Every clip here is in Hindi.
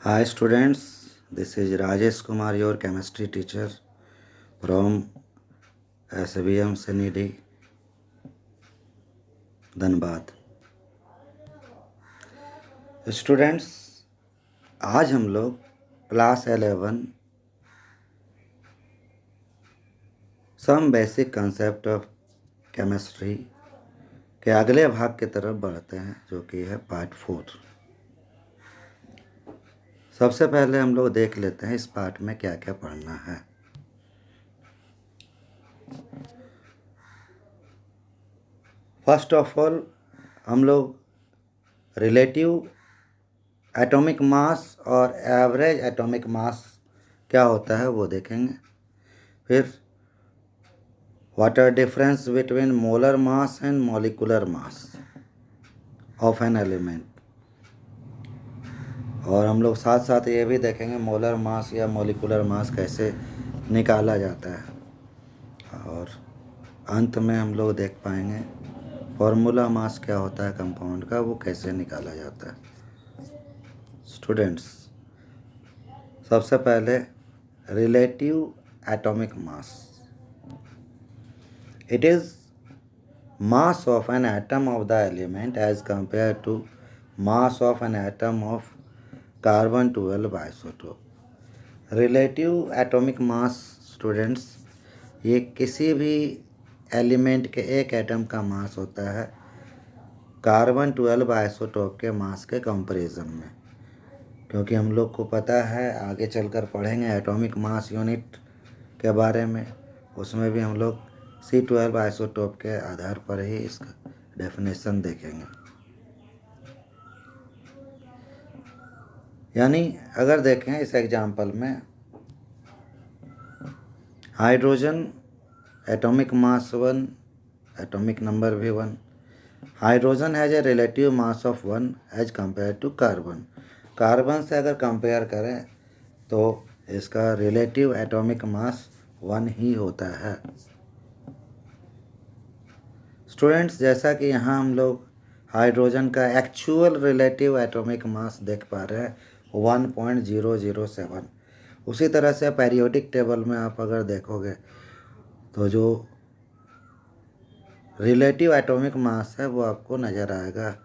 Hi students, this is Rajesh Kumar, your chemistry teacher from SBM Sanidi, Dhanbad. Students, आज हम लोग class 11 some basic concept of chemistry के अगले भाग की तरफ बढ़ते हैं, जो कि है पार्ट 4। सबसे पहले हम लोग देख लेते हैं इस पार्ट में क्या क्या पढ़ना है। फर्स्ट ऑफ ऑल हम लोग रिलेटिव एटॉमिक मास और एवरेज एटॉमिक मास क्या होता है वो देखेंगे। फिर what are difference between molar mass and molecular mass of an element, और हम लोग साथ साथ ये भी देखेंगे मोलर मास या मॉलिकुलर मास कैसे निकाला जाता है। और अंत में हम लोग देख पाएंगे फॉर्मूला मास क्या होता है कंपाउंड का, वो कैसे निकाला जाता है। स्टूडेंट्स, सबसे पहले relative atomic mass. It is mass of an atom of the element as compared to mass of an atom of carbon 12 isotope. Relative atomic mass students, ये किसी भी एलिमेंट के एक एटम का मास होता है कार्बन 12 आइसोटोप के मास के कंपैरिजन में। क्योंकि हम लोग को पता है, आगे चलकर पढ़ेंगे एटॉमिक मास यूनिट के बारे में, उसमें भी हम लोग C12 आइसोटोप के आधार पर ही इसका डेफिनेशन देखेंगे। यानी अगर देखें इस एग्जाम्पल में, hydrogen atomic mass 1, atomic number भी 1। Hydrogen has a relative mass of 1 as compare to carbon. Carbon से अगर कंपेयर करें तो इसका रिलेटिव एटॉमिक मास 1 ही होता है। स्टूडेंट्स, जैसा कि यहाँ हम लोग हाइड्रोजन का एक्चुअल रिलेटिव एटॉमिक मास देख पा रहे हैं 1.007। उसी तरह से पीरियोडिक टेबल में आप अगर देखोगे तो जो रिलेटिव एटॉमिक मास है वो आपको नज़र आएगा।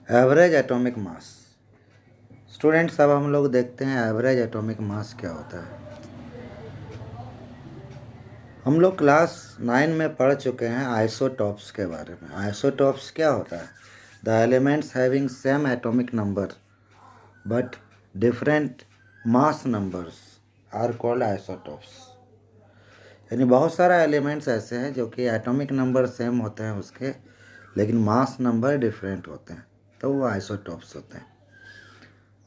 Average atomic mass. स्टूडेंट्स, अब हम लोग देखते हैं एवरेज एटॉमिक मास क्या होता है। हम लोग क्लास 9 में पढ़ चुके हैं आइसोटॉप्स के बारे में। आइसोटॉप्स क्या होता है? The elements having same atomic number but different mass numbers are called isotopes. यानी बहुत सारा एलिमेंट्स ऐसे हैं जो कि एटॉमिक नंबर सेम होते हैं उसके, लेकिन मास नंबर डिफरेंट होते हैं, तो वो आइसोटॉप्स होते हैं।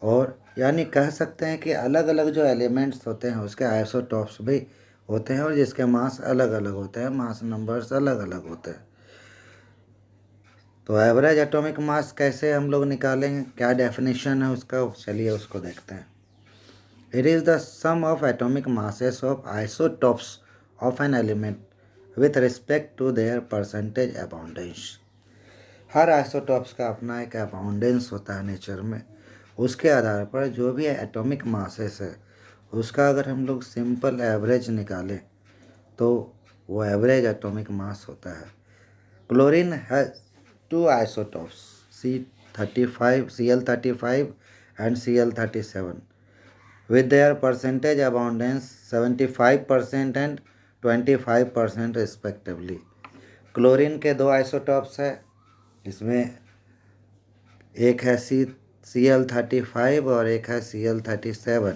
और यानी कह सकते हैं कि अलग अलग जो एलिमेंट्स होते हैं उसके आइसोटॉप्स भी होते हैं, और जिसके मास अलग अलग होते हैं, मास नंबर्स अलग अलग होते हैं। तो एवरेज एटॉमिक मास कैसे हम लोग निकालेंगे, क्या डेफिनेशन है उसका, चलिए उसको देखते हैं। It is the sum of atomic masses of isotopes of an element with respect to their percentage abundance. हर आइसोटॉप्स का अपना एक अबाउंडेंस होता है नेचर में, उसके आधार पर जो भी एटॉमिक मासेस है उसका अगर हम लोग सिंपल एवरेज निकालें तो वो एवरेज एटॉमिक मास होता है। Chlorine has 2 isotopes, Cl35 and Cl37, with their percentage abundance 75% and 25% respectively। Chlorine के 2 आइसोटॉप्स है, इसमें एक है Cl35 और एक है Cl37,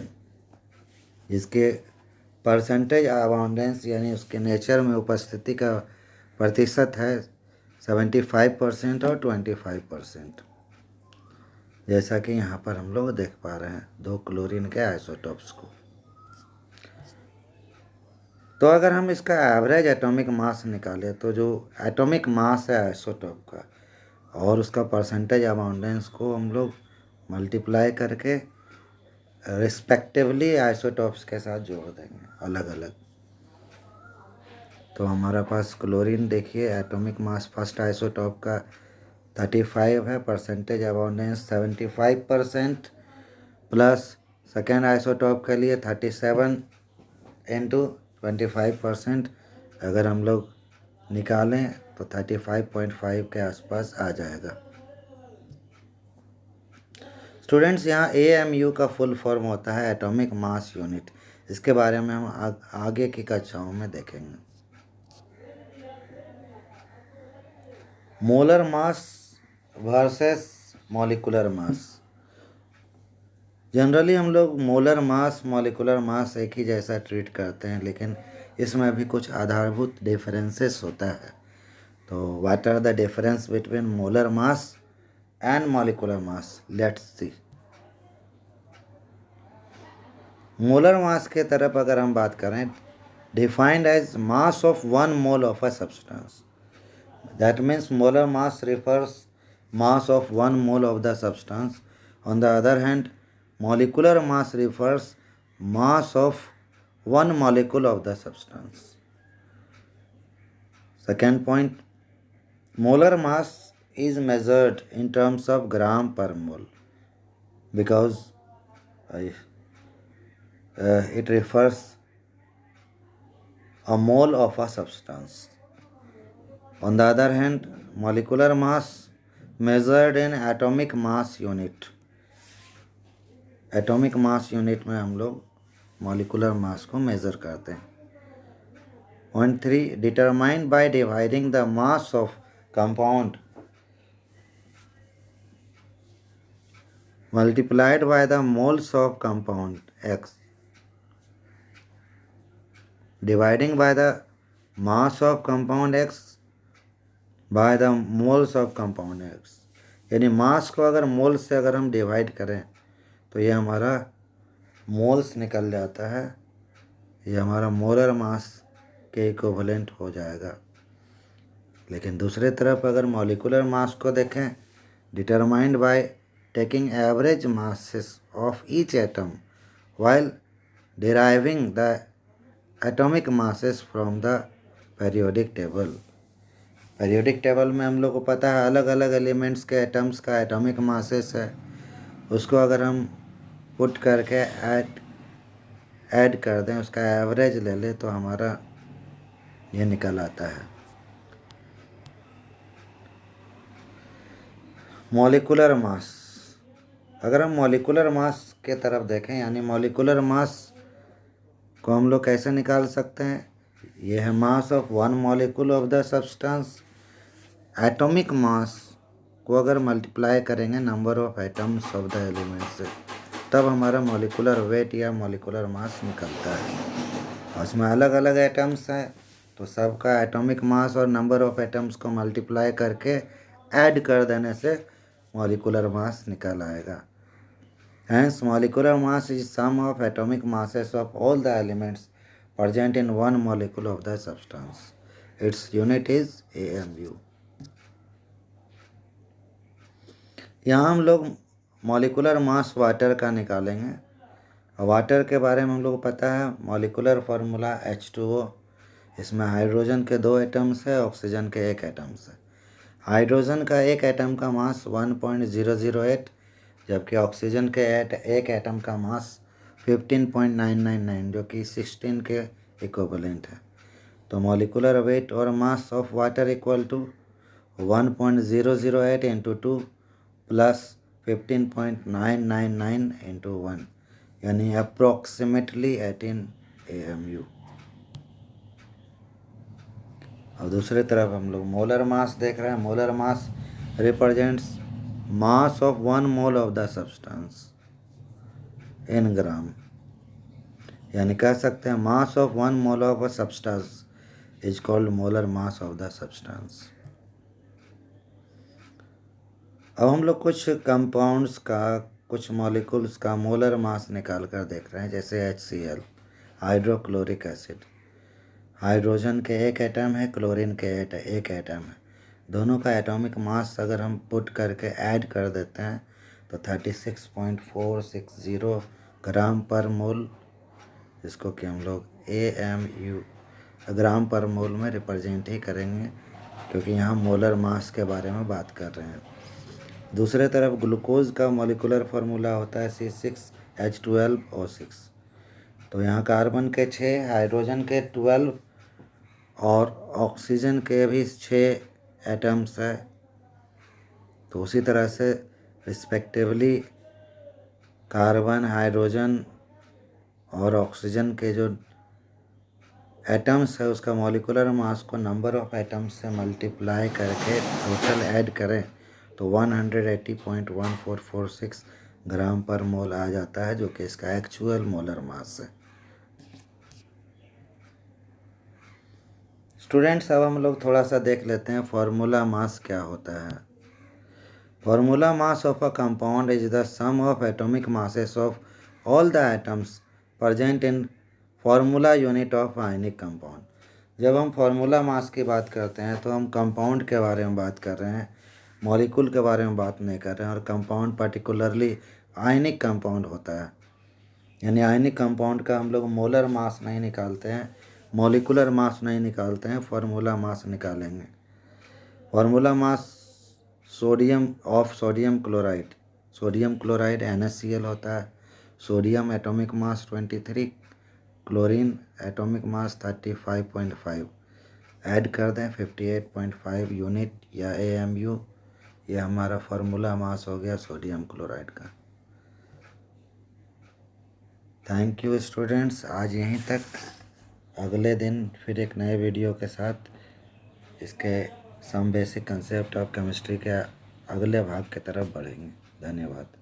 जिसके परसेंटेज अबाउंडेंस यानी उसके नेचर में उपस्थिति का प्रतिशत है 75% और 25%, जैसा कि यहाँ पर हम लोग देख पा रहे हैं 2 क्लोरीन के आइसोटॉप्स को। तो अगर हम इसका एवरेज एटॉमिक मास निकालें तो जो एटॉमिक मास है आइसोटॉप का और उसका परसेंटेज अबाउंडेंस को हम लोग मल्टीप्लाई करके रिस्पेक्टिवली आइसोटॉप्स के साथ जोड़ देंगे अलग अलग। तो हमारा पास क्लोरीन देखिए, एटॉमिक मास फर्स्ट आइसोटॉप का 35 है, percentage abundance 75% plus second isotope के लिए 37 इंटू 25%। अगर हम लोग निकालें तो 35.5 के आसपास आ जाएगा। स्टूडेंट्स, यहाँ AMU का फुल फॉर्म होता है एटॉमिक मास यूनिट। इसके बारे में हम आगे की कक्षाओं में देखेंगे। Molar mass versus molecular mass. Generally हम लोग मोलर मास मॉलिक्यूलर मास एक ही जैसा ट्रीट करते हैं, लेकिन इसमें भी कुछ आधारभूत डिफरेंसेस होता है। तो what are the difference between molar mass and molecular mass? Let's see. Molar mass के तरफ अगर हम बात करें, defined as mass of 1 mole of a substance. That means molar mass refers mass of 1 mole of the substance. On the other hand, molecular mass refers mass of 1 molecule of the substance. Second point, molar mass is measured in terms of gram per mole because it refers a mole of a substance. On the other hand, molecular mass measured in atomic mass unit. Atomic mass unit में हम लोग मॉलिकुलर मास को मेज़र करते हैं। 1.3 determined by dividing the mass of compound multiplied by the moles of compound X, dividing by the mass of compound X by the moles of compound X। यानी मास को अगर मोल से अगर हम डिवाइड करें तो ये हमारा मोल्स निकल जाता है, ये हमारा मोलर मास के इक्विवेलेंट हो जाएगा। लेकिन दूसरे तरफ अगर मॉलिक्यूलर मास को देखें, determined by taking average masses of each atom while deriving the atomic masses from the periodic table. Periodic table में हम लोग को पता है अलग अलग एलिमेंट्स के एटम्स का एटॉमिक मासेस है, उसको अगर हम पुट करके ऐड कर दें, उसका एवरेज ले ले तो हमारा ये निकल आता है। मॉलिक्यूलर मास, अगर हम मॉलिक्यूलर मास के तरफ देखें, यानी मॉलिक्यूलर मास को हम लोग कैसे निकाल सकते हैं? ये है मास of 1 molecule of the substance. Atomic mass को अगर मल्टीप्लाई करेंगे number of atoms of the element से, तब हमारा मॉलिक्यूलर वेट या मॉलिक्यूलर मास निकलता है। उसमें अलग अलग एटम्स हैं तो सबका एटॉमिक मास और नंबर ऑफ एटम्स को मल्टीप्लाई करके ऐड कर देने से मॉलिक्यूलर मास निकल आएगा। Hence, molecular mass is sum of atomic masses of all the elements present in one molecule of the substance. Its unit is AMU. यहाँ हम लोग मॉलिकुलर मास वाटर का निकालेंगे। वाटर के बारे में हम लोग को पता है, मॉलिकुलर फार्मूला H2O। इसमें हाइड्रोजन के 2 एटम्स है, ऑक्सीजन के 1 एटम्स है। हाइड्रोजन का 1 एटम का मास 1.008, जबकि ऑक्सीजन के 1 एटम का मास 15.999 जो कि 16 के इक्विवेलेंट है। तो मॉलिकुलर वेट और mass of water equal to 1.008 into 2 plus 15.999 into 1, यानी अप्रोक्सीमेटली 18 AMU। और दूसरी तरफ हम लोग मोलर मास देख रहे हैं। Molar mass represents mass of 1 mole of the substance in gram, यानी कह सकते हैं mass of 1 mole of a substance is called molar mass of the substance. अब हम लोग कुछ कंपाउंड्स का, कुछ मॉलिक्यूल्स का मोलर मास निकाल कर देख रहे हैं, जैसे HCl, हाइड्रोक्लोरिक एसिड। हाइड्रोजन के 1 एटम है, क्लोरीन के 1 एटम है। दोनों का एटॉमिक मास अगर हम पुट करके ऐड कर देते हैं तो 36.460 ग्राम पर मोल, जिसको कि हम लोग AMU ग्राम पर मोल में रिप्रेजेंट ही करेंगे क्योंकि यहाँ मोलर मास के बारे में बात कर रहे हैं। दूसरे तरफ ग्लूकोज का मॉलिक्यूलर फार्मूला होता है C6H12O6। तो यहाँ कार्बन के 6, हाइड्रोजन के 12 और ऑक्सीजन के भी 6 एटम्स है। तो उसी तरह से रिस्पेक्टिवली कार्बन, हाइड्रोजन और ऑक्सीजन के जो एटम्स है उसका मॉलिक्यूलर मास को नंबर ऑफ एटम्स से मल्टीप्लाई करके टोटल ऐड करें तो 180.1446 ग्राम पर मोल आ जाता है, जो कि इसका एक्चुअल मोलर मास है। स्टूडेंट्स, अब हम लोग थोड़ा सा देख लेते हैं फार्मूला मास क्या होता है। Formula mass of a compound is the sum of atomic masses of all the atoms present in formula unit of ionic compound. जब हम फार्मूला मास की बात करते हैं तो हम कंपाउंड के बारे में बात कर रहे हैं, मॉलिक्यूल के बारे में बात नहीं कर रहे हैं। और कंपाउंड पर्टिकुलरली आयनिक कंपाउंड होता है, यानी आयनिक कंपाउंड का हम लोग मोलर मास नहीं निकालते हैं, मॉलिक्यूलर मास नहीं निकालते हैं, फार्मूला मास निकालेंगे। Formula mass sodium chloride NaCl होता है। Sodium atomic mass 23, chlorine atomic mass 35.5, add कर दें 58.5 यूनिट या AMU। ये हमारा फार्मूला मास हो गया सोडियम क्लोराइड का। थैंक यू स्टूडेंट्स, आज यहीं तक। अगले दिन फिर एक नए वीडियो के साथ इसके some basic concept of chemistry के अगले भाग की तरफ बढ़ेंगे। धन्यवाद।